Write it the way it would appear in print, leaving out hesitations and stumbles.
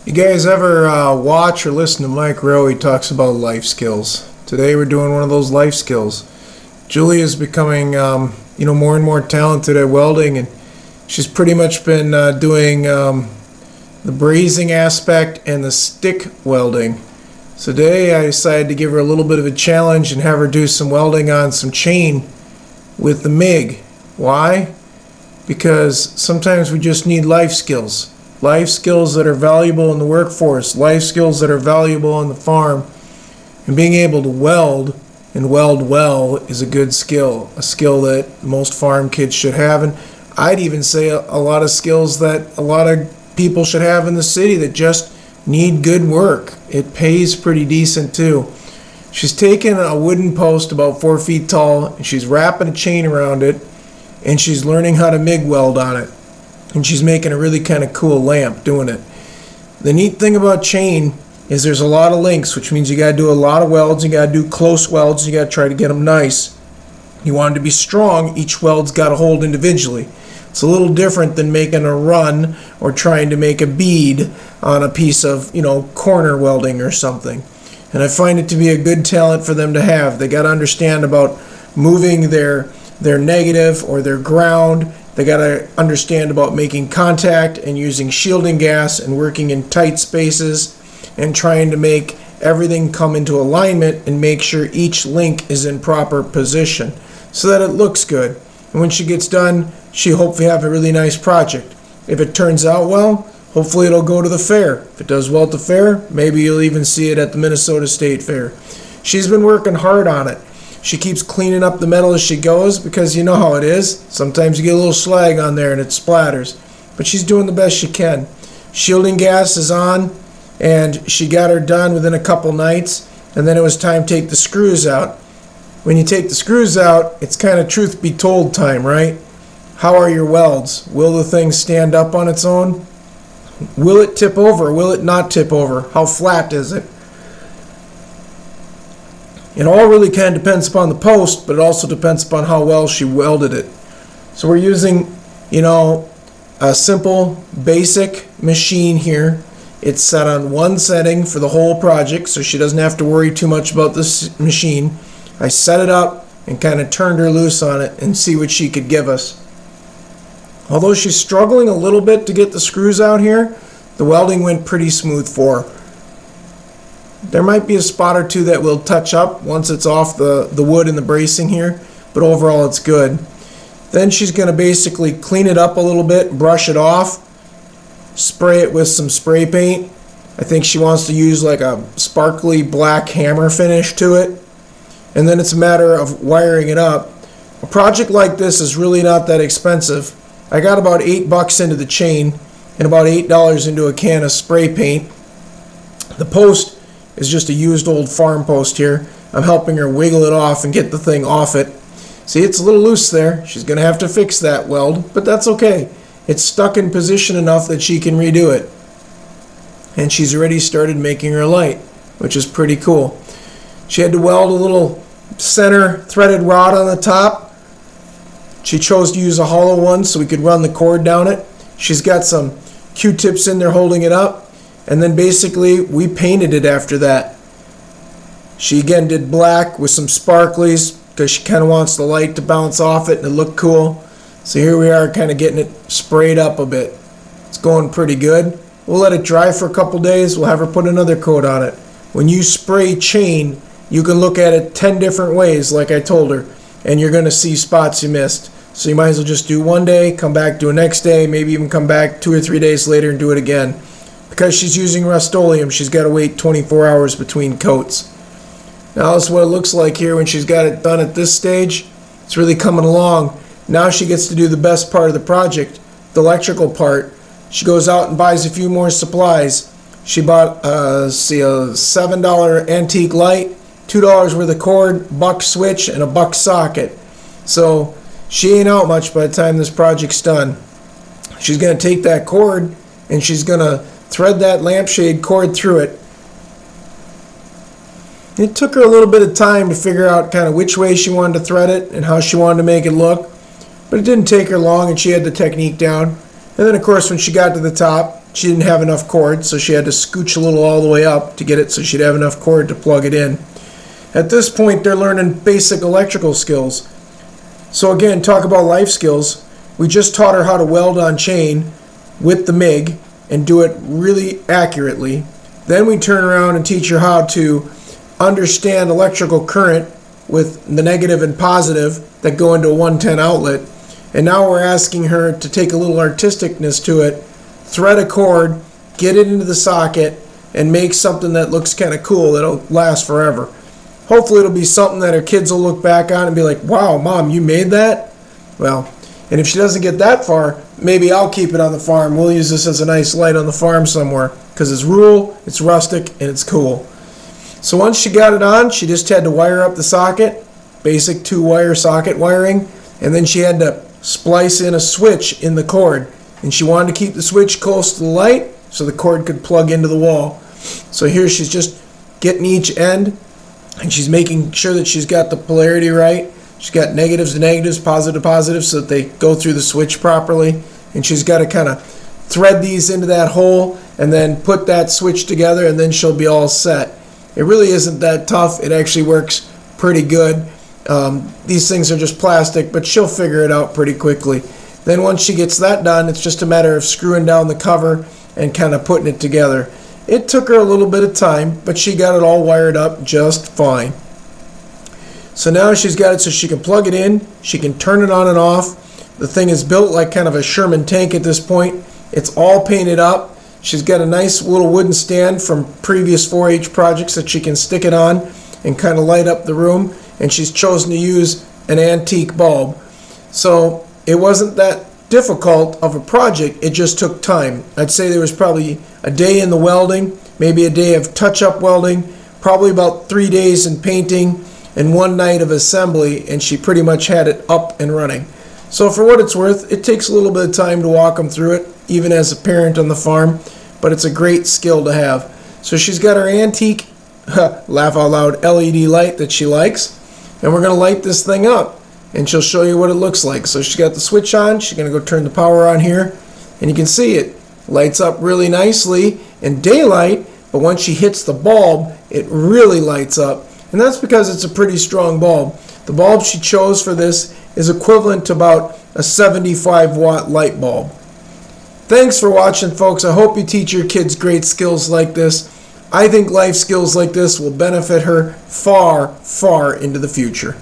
You guys ever watch or listen to Mike Rowe? He talks about life skills. Today we're doing one of those life skills. Julie is becoming, more and more talented at welding, and she's pretty much been doing the brazing aspect and the stick welding. So today I decided to give her a little bit of a challenge and have her do some welding on some chain with the MIG. Why? Because sometimes we just need life skills. Life skills that are valuable in the workforce, life skills that are valuable on the farm. And being able to weld and weld well is a good skill, a skill that most farm kids should have. And I'd even say a lot of skills that a lot of people should have in the city that just need good work. It pays pretty decent too. She's taken a wooden post about 4 feet tall and she's wrapping a chain around it and she's learning how to MIG weld on it. And she's making a really kind of cool lamp doing it. The neat thing about chain is there's a lot of links, which means you got to do a lot of welds, you got to do close welds, you got to try to get them nice. You want them to be strong, each weld's got to hold individually. It's a little different than making a run or trying to make a bead on a piece of, corner welding or something. And I find it to be a good talent for them to have. They got to understand about moving their negative or their ground. They got to understand about making contact and using shielding gas and working in tight spaces and trying to make everything come into alignment and make sure each link is in proper position so that it looks good. And when she gets done, she'll hopefully have a really nice project. If it turns out well, hopefully it'll go to the fair. If it does well at the fair, maybe you'll even see it at the Minnesota State Fair. She's been working hard on it. She keeps cleaning up the metal as she goes because you know how it is. Sometimes you get a little slag on there and it splatters. But she's doing the best she can. Shielding gas is on and she got her done within a couple nights. And then it was time to take the screws out. When you take the screws out, it's kind of truth be told time, right? How are your welds? Will the thing stand up on its own? Will it tip over? Will it not tip over? How flat is it? It all really kind of depends upon the post, but it also depends upon how well she welded it. So we're using, a simple, basic machine here. It's set on one setting for the whole project, so she doesn't have to worry too much about this machine. I set it up and kind of turned her loose on it and see what she could give us. Although she's struggling a little bit to get the screws out here, the welding went pretty smooth for her. There might be a spot or two that will touch up once it's off the wood and the bracing here, but overall it's good. Then she's going to basically clean it up a little bit, brush it off, spray it with some spray paint. I think she wants to use like a sparkly black hammer finish to it. And then it's a matter of wiring it up. A project like this is really not that expensive. I got about $8 into the chain and about $8 into a can of spray paint. The post is just a used old farm post here. I'm helping her wiggle it off and get the thing off it. See, it's a little loose there. She's going to have to fix that weld, but that's okay. It's stuck in position enough that she can redo it. And she's already started making her light, which is pretty cool. She had to weld a little center threaded rod on the top. She chose to use a hollow one so we could run the cord down it. She's got some Q-tips in there holding it up. And then basically we painted it after that. She again did black with some sparklies because she kind of wants the light to bounce off it and it look cool. So here we are kind of getting it sprayed up a bit. It's going pretty good. We'll let it dry for a couple days. We'll have her put another coat on it. When you spray chain, you can look at it 10 different ways like I told her. And you're going to see spots you missed. So you might as well just do one day, come back, do it next day, maybe even come back 2 or 3 days later and do it again. Because she's using Rust-Oleum, she's got to wait 24 hours between coats. Now this is what it looks like here when she's got it done at this stage. It's really coming along. Now she gets to do the best part of the project, the electrical part. She goes out and buys a few more supplies. She bought a $7 antique light, $2 worth of cord, $1 switch, and a $1 socket. So she ain't out much by the time this project's done. She's going to take that cord and she's going to thread that lampshade cord through it. It took her a little bit of time to figure out kind of which way she wanted to thread it and how she wanted to make it look, but it didn't take her long and she had the technique down. And then of course when she got to the top, she didn't have enough cord, so she had to scooch a little all the way up to get it so she'd have enough cord to plug it in. At this point, they're learning basic electrical skills. So again, talk about life skills. We just taught her how to weld on chain with the MIG and do it really accurately. Then we turn around and teach her how to understand electrical current with the negative and positive that go into a 110 outlet. And now we're asking her to take a little artisticness to it, thread a cord, get it into the socket, and make something that looks kind of cool that'll last forever. Hopefully it'll be something that her kids will look back on and be like, wow, Mom, you made that? Well, and if she doesn't get that far, maybe I'll keep it on the farm. We'll use this as a nice light on the farm somewhere because it's rural, it's rustic, and it's cool. So once she got it on, she just had to wire up the socket, basic 2-wire socket wiring, and then she had to splice in a switch in the cord. And she wanted to keep the switch close to the light so the cord could plug into the wall. So here she's just getting each end, and she's making sure that she's got the polarity right. She's got negatives to negatives, positive to positives, so that they go through the switch properly. And she's got to kind of thread these into that hole and then put that switch together, and then she'll be all set. It really isn't that tough. It actually works pretty good. These things are just plastic, but she'll figure it out pretty quickly. Then once she gets that done, it's just a matter of screwing down the cover and kind of putting it together. It took her a little bit of time, but she got it all wired up just fine. So now she's got it so she can plug it in, she can turn it on and off. The thing is built like kind of a Sherman tank at this point. It's all painted up. She's got a nice little wooden stand from previous 4-H projects that she can stick it on and kind of light up the room. And she's chosen to use an antique bulb. So it wasn't that difficult of a project, it just took time. I'd say there was probably a day in the welding, maybe a day of touch-up welding, probably about 3 days in painting, and 1 night of assembly, and she pretty much had it up and running. So for what it's worth, it takes a little bit of time to walk them through it, even as a parent on the farm, but it's a great skill to have. So she's got her antique, laugh out loud, LED light that she likes, and we're going to light this thing up, and she'll show you what it looks like. So she's got the switch on, she's going to go turn the power on here, and you can see it lights up really nicely in daylight, but once she hits the bulb, it really lights up. And that's because it's a pretty strong bulb. The bulb she chose for this is equivalent to about a 75-watt light bulb. Thanks for watching, folks. I hope you teach your kids great skills like this. I think life skills like this will benefit her far, far into the future.